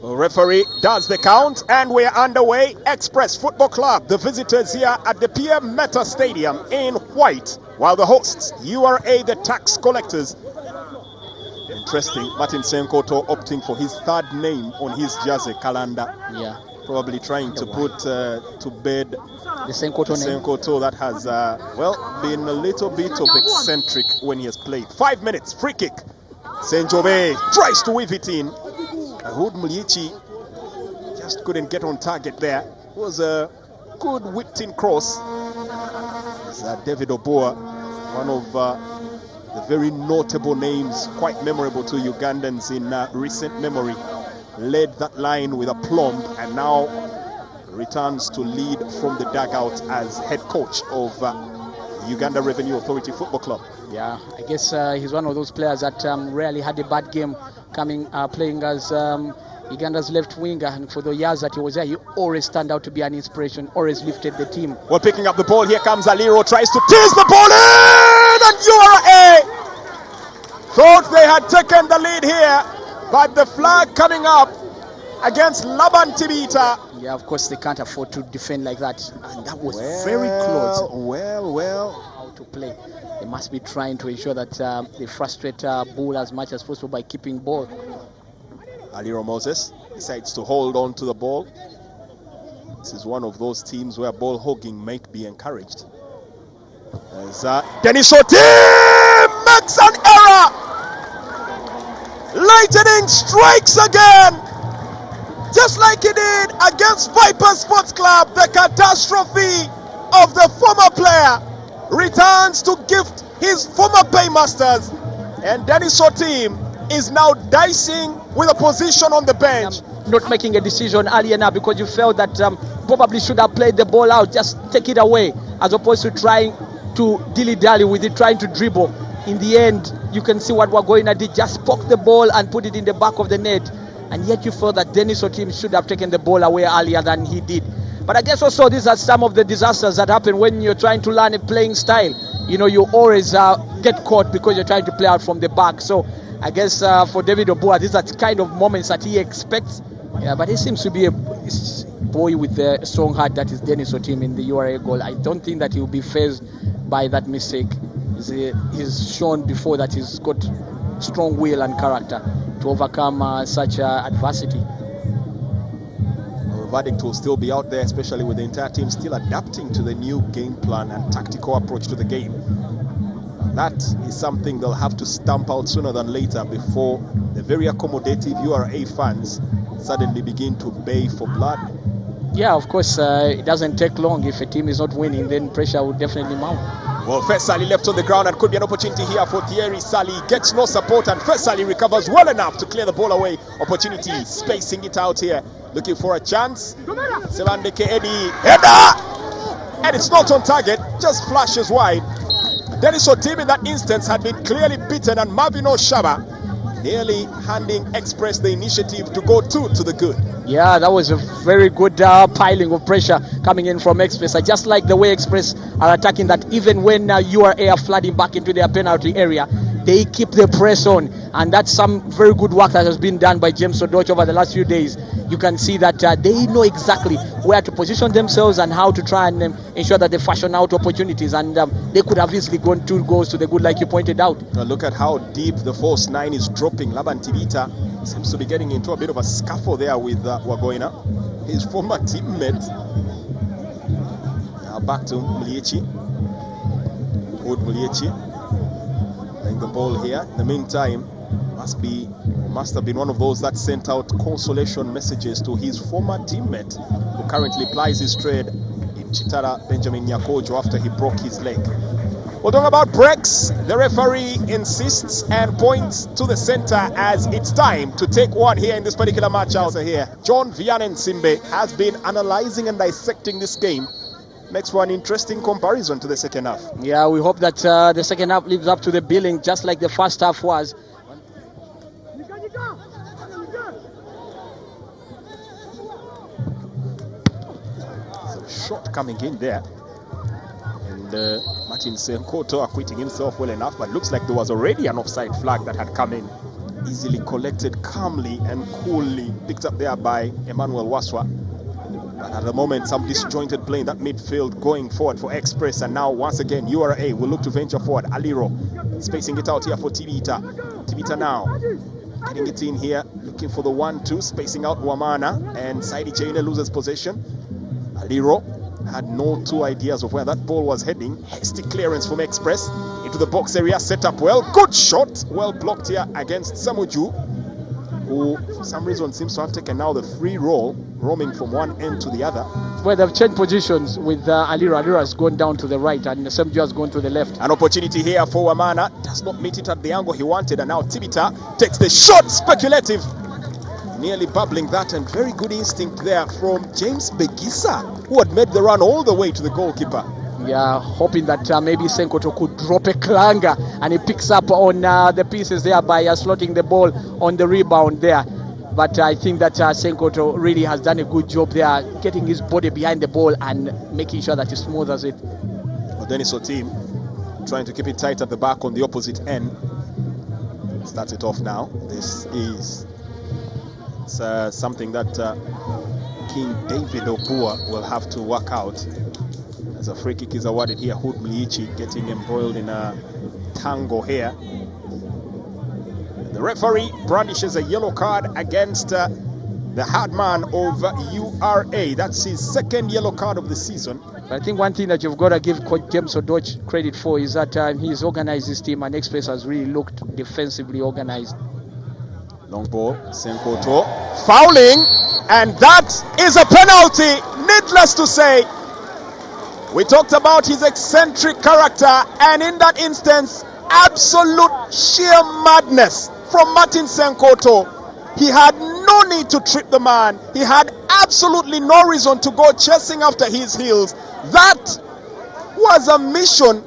Referee does the count, and we're underway. Express Football Club, the visitors here at the PM Meta Stadium in white, while the hosts, URA, the tax collectors. Interesting, Martin Senkoto opting for his third name on his jersey, Kalanda. Yeah. Probably trying to put to bed the Senkoto name that has, been a little bit of eccentric when he has played. 5 minutes, free kick. Senjobe tries to weave it in. Ahud Mulichi just couldn't get on target there. It was a good whipped in cross. David Oboa, one of the very notable names, quite memorable to Ugandans in recent memory, led that line with aplomb and now returns to lead from the dugout as head coach of Uganda Revenue Authority Football Club. Yeah, I guess he's one of those players that rarely had a bad game playing as Uganda's left winger, and for the years that he was there, he always turned out to be an inspiration, always lifted the team. Well, picking up the ball, here comes Aliro, tries to tease the ball in, and URA thought they had taken the lead here, but the flag coming up against Laban Tibita. Yeah, of course they can't afford to defend like that, and that was very close. How to play. They must be trying to ensure that they frustrate Bull as much as possible by keeping ball. Aliro Moses decides to hold on to the ball. This is one of those teams where ball hogging might be encouraged. As Dennis Oti makes an error. Lightning strikes again, just like he did against Viper Sports Club. The catastrophe of the former player returns to gift his former paymasters, and Dennis Oti is now dicing with a position on the bench. Not making a decision earlier now because you felt that probably should have played the ball out, just take it away, as opposed to trying to dilly-dally with it, trying to dribble. In the end, you can see what Wagoina did, just poke the ball and put it in the back of the net, and yet you felt that Dennis Otim should have taken the ball away earlier than he did. But I guess also these are some of the disasters that happen when you're trying to learn a playing style. You know, you always get caught because you're trying to play out from the back. So I guess for David Oboa, these are the kind of moments that he expects. Yeah, but he seems to be a boy with a strong heart, that is Dennis Otim in the URA goal. I don't think that he will be fazed by that mistake. He's shown before that he's got strong will and character to overcome such adversity. The verdict will still be out there, especially with the entire team still adapting to the new game plan and tactical approach to the game. That is something they'll have to stamp out sooner than later before the very accommodative URA fans suddenly begin to bay for blood. Yeah, of course, it doesn't take long. If a team is not winning, then pressure will definitely mount. Well, Fesali left on the ground, and could be an opportunity here for Thierry Sali. Gets no support, and Fesali recovers well enough to clear the ball away. Opportunity, spacing it out here, looking for a chance. Sebandeke Eddie, header! And it's not on target, just flashes wide. Dennis Otim in that instance had been clearly beaten, and Marvin Oshaba nearly handing Express the initiative to go two to the good. Yeah, that was a very good piling of pressure coming in from Express. I just like the way Express are attacking that. Even when URA are flooding back into their penalty area, they keep the press on, and that's some very good work that has been done by James Odoch over the last few days. You can see that they know exactly where to position themselves and how to try and ensure that they fashion out opportunities, and they could have easily gone 2 goals to the good, like you pointed out. Look at how deep the false 9 is dropping. Laban Tibita seems to be getting into a bit of a scuffle there with Wagoina, his former teammate. Now back to Muliechi. Wood Muliechi playing the ball here. In the meantime, must have been one of those that sent out consolation messages to his former teammate, who currently plies his trade in Chitara, Benjamin Nyakojo, after he broke his leg. We'll talk about breaks. The referee insists and points to the center as it's time to take one here in this particular match out here. John Vianen Simbe has been analyzing and dissecting this game. Makes for an interesting comparison to the second half. Yeah, we hope that the second half lives up to the billing, just like the first half was. Shot coming in there, and Martin Senkoto acquitting himself well enough, but looks like there was already an offside flag that had come in. easily collected calmly and coolly, picked up there by Emmanuel Waswa. But at the moment, some disjointed play in that midfield going forward for Express. And now, once again, URA will look to venture forward. Aliro spacing it out here for Tibita. Tibita now getting it in here, looking for the 1-2, spacing out Wamana. And Saidi Jaina loses possession. Aliro had no two ideas of where that ball was heading. Hasty clearance from Express into the box area, set up well. Good shot, well blocked here against Samuju, who for some reason seems to have taken now the free roll, roaming from one end to the other. Well, they've changed positions with Aliro. Aliro has gone down to the right and Samuju has gone to the left. An opportunity here for Wamana, does not meet it at the angle he wanted, and now Tibita takes the shot, speculative. Nearly bubbling that, and very good instinct there from James Begisa, who had made the run all the way to the goalkeeper. Yeah, hoping that maybe Senkoto could drop a clanger, and he picks up on the pieces there by slotting the ball on the rebound there. But I think that Senkoto really has done a good job there, getting his body behind the ball and making sure that he smothers it. Well, Dennis Otim trying to keep it tight at the back on the opposite end. Starts it off now. This is something that King David Obua will have to work out. As a free kick is awarded here, Hood Mliichi getting embroiled in a tango here. The referee brandishes a yellow card against the hard man of URA. That's his second yellow card of the season. I think one thing that you've got to give Coach James Odoch credit for is that he's organized his team, and Express has really looked defensively organized. Long ball, Senkoto fouling, and that is a penalty. Needless to say, we talked about his eccentric character, and in that instance, absolute sheer madness from Martin Senkoto. He had no need to trip the man. He had absolutely no reason to go chasing after his heels. That was a mission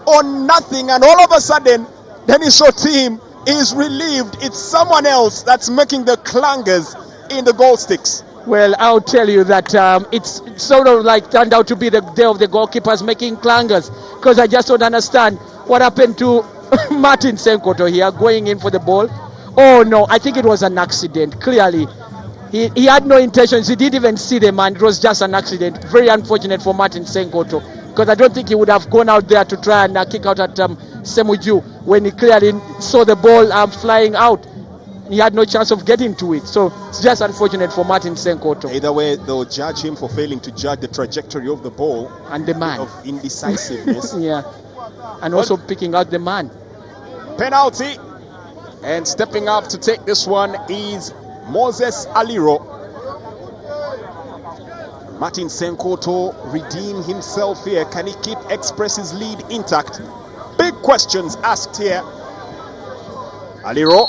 on nothing, and all of a sudden, Dennis Otim is relieved. It's someone else that's making the clangers in the goal sticks. Well, I'll tell you that it's sort of like turned out to be the day of the goalkeepers making clangers, because I just don't understand what happened to Martin Senkoto here going in for the ball. Oh no, I think it was an accident. Clearly, he had no intentions. He didn't even see the man. It was just an accident. Very unfortunate for Martin Senkoto, because I don't think he would have gone out there to try and kick out at Semuju when he clearly saw the ball flying out. He had no chance of getting to it. So it's just unfortunate for Martin Senkoto. Either way, they'll judge him for failing to judge the trajectory of the ball and the man of indecisiveness. Yeah, and also picking out the man. Penalty, and stepping up to take this one is Moses Aliro. Martin Senkoto redeem himself here. Can he keep Express's lead intact? Big questions asked here. Aliro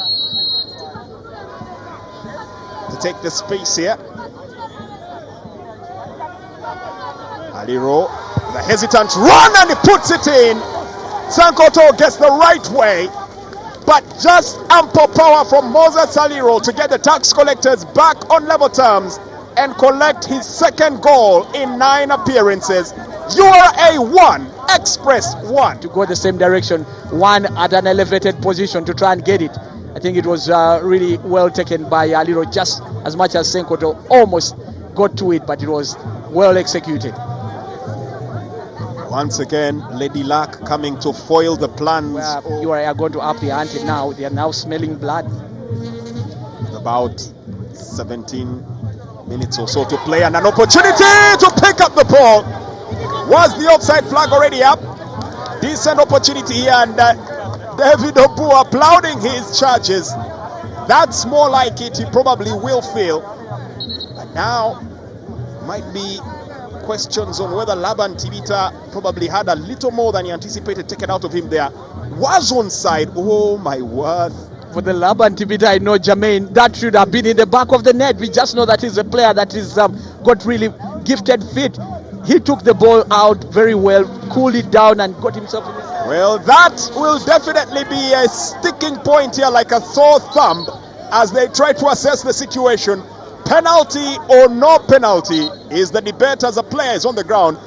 to take the space here. Aliro, the hesitant run, and he puts it in. Senkoto gets the right way, but just ample power from Moses Aliro to get the tax collectors back on level terms and collect his second goal in 9 appearances. URA 1, Express 1. To go the same direction, one at an elevated position to try and get it. I think it was really well taken by Aliro, just as much as Senkoto almost got to it, but it was well executed. Once again, Lady Luck coming to foil the plans. You are going to up the ante now. They are now smelling blood. About 17 minutes or so to play, and an opportunity to pick up the ball. Was the offside flag already up? Decent opportunity here, and David Obu applauding his charges. That's more like it. He probably will feel. But now might be questions on whether Laban Tibita probably had a little more than he anticipated taken out of him there. Was onside. Oh my word. For the Laban Tibita, I know, Jermaine, that should have been in the back of the net. We just know that he's a player that is got really gifted feet. He took the ball out very well, cooled it down, and got himself in his... Well, that will definitely be a sticking point here, like a sore thumb, as they try to assess the situation. Penalty or no penalty is the debate as a player is on the ground.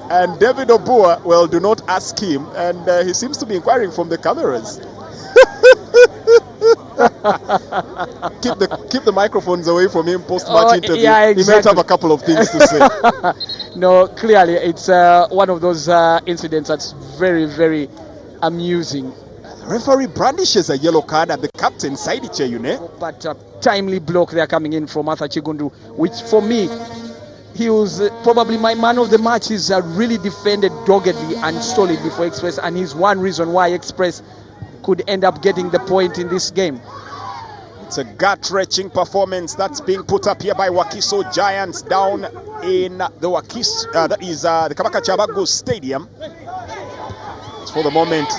And David Obua, well, do not ask him. And he seems to be inquiring from the cameras. keep the microphones away from him post-match interview. Yeah, exactly. He might have a couple of things to say. No, clearly it's one of those incidents that's very, very amusing. The referee brandishes a yellow card at the captain side chair, you know. But timely block there coming in from Arthur Chigundu, which for me, he was probably my man of the match. He's really defended doggedly and solidly for Express, and he's one reason why Express could end up getting the point in this game. It's a gut-wrenching performance that's being put up here by Wakiso Giants down in the Wakiso, that is the Kabaka Chabago Stadium. It's for the moment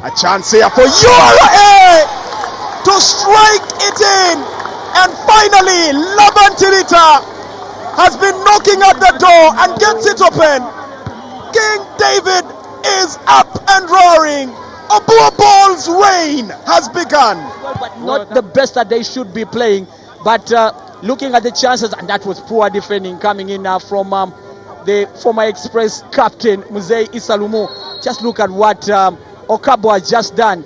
a chance here for URA to strike it in, and finally Laban Tirita has been knocking at the door and gets it open. King David is up and roaring. Obua Ball's reign has begun. But not the best that they should be playing. But looking at the chances, and that was poor defending coming in from the former Express captain, Muzei Isalumu. Just look at what Okabo has just done.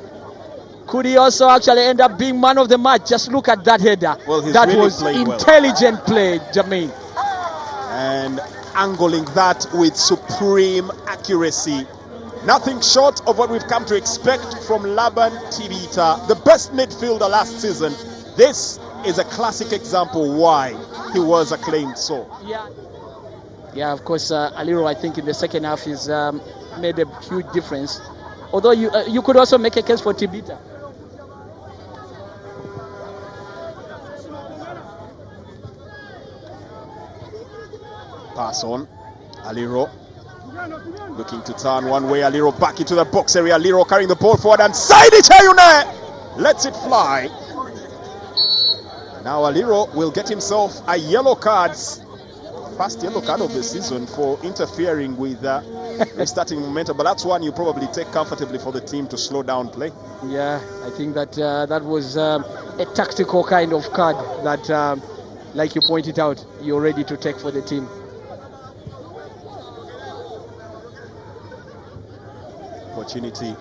Could he also actually end up being man of the match? Just look at that header. Well, that really was intelligent play, Jermaine. And angling that with supreme accuracy. Nothing short of what we've come to expect from Laban Tirita, the best midfielder last season. This is a classic example why he was acclaimed so. Yeah, of course, Aliro, I think in the second half has made a huge difference. Although you could also make a case for Tibita. Pass on, Aliro looking to turn one way. Aliro back into the box area. Aliro carrying the ball forward and side it. Lets it fly. Now Aliro will get himself a yellow card, first yellow card of the season for interfering with restarting momentum. But that's one you probably take comfortably for the team to slow down play. Yeah, I think that that was a tactical kind of card that, like you pointed out, you're ready to take for the team. Opportunity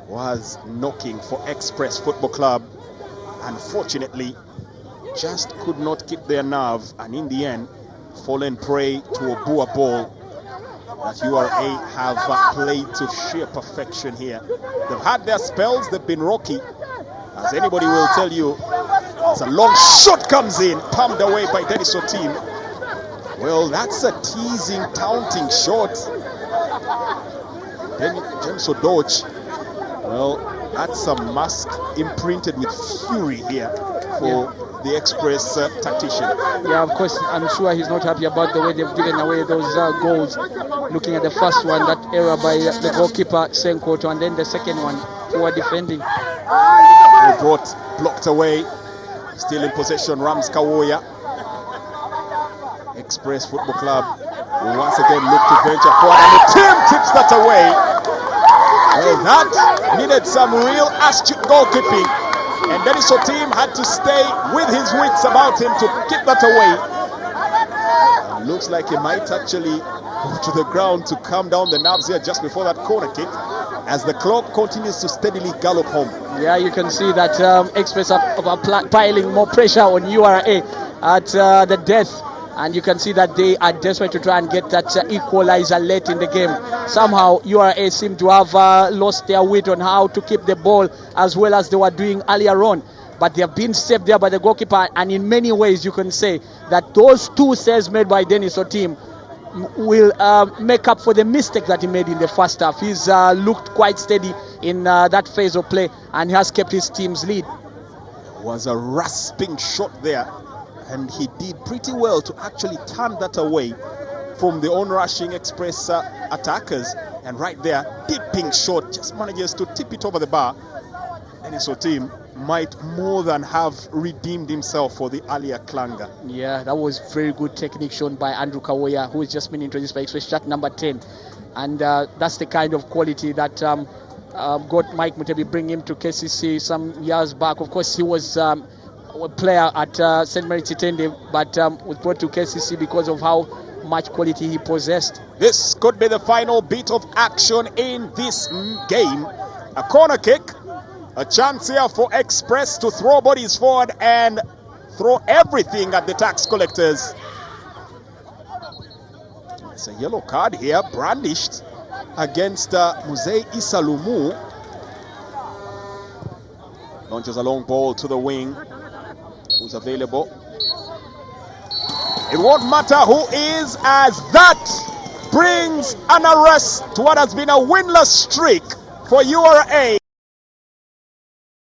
was knocking for Express Football Club. Unfortunately, just could not keep their nerve, and in the end, fallen prey to a Bua Ball that URA have played to sheer perfection here. They've had their spells, they've been rocky, as anybody will tell you. As a long shot comes in, palmed away by Dennis Otim. Well, that's a teasing, taunting shot. Then James Odoch, well, that's a mask imprinted with fury here for the Express tactician. Yeah, of course, I'm sure he's not happy about the way they've given away those goals. Looking at the first one, that error by the goalkeeper Senkoto, and then the second one, poor defending. Blocked away, still in possession, Rams Kawoya. Express Football Club will once again look to venture forward, and the team tips that away. Well, that needed some real astute goalkeeping, and Dennis Otim had to stay with his wits about him to keep that away. And looks like he might actually go to the ground to calm down the nerves here just before that corner kick, as the clock continues to steadily gallop home. Yeah, you can see that Express are piling more pressure on URA at the death. And you can see that they are desperate to try and get that equalizer late in the game. Somehow URA seem to have lost their wit on how to keep the ball as well as they were doing earlier on. But they have been saved there by the goalkeeper, and in many ways you can say that those two saves made by Dennis Otim will make up for the mistake that he made in the first half. He's looked quite steady in that phase of play, and he has kept his team's lead. It was a rasping shot there, and he did pretty well to actually turn that away from the on-rushing Express attackers. And right there, dipping shot, just manages to tip it over the bar. Dennis Otim might more than have redeemed himself for the earlier clanger. Yeah, that was very good technique shown by Andrew Kawoya, who has just been introduced by Express, shot number 10. And that's the kind of quality that got Mike Mutebi bring him to KCC some years back. Of course, he was a player at St. Mary Chitende, but was brought to KCC because of how much quality he possessed. This could be the final bit of action in this game. A corner kick A chance here for Express to throw bodies forward and throw everything at the tax collectors. It's a yellow card here brandished against Muzei Isalumu. Launches a long ball to the wing. Who's available? It won't matter who is, as that brings an arrest to what has been a winless streak for URA.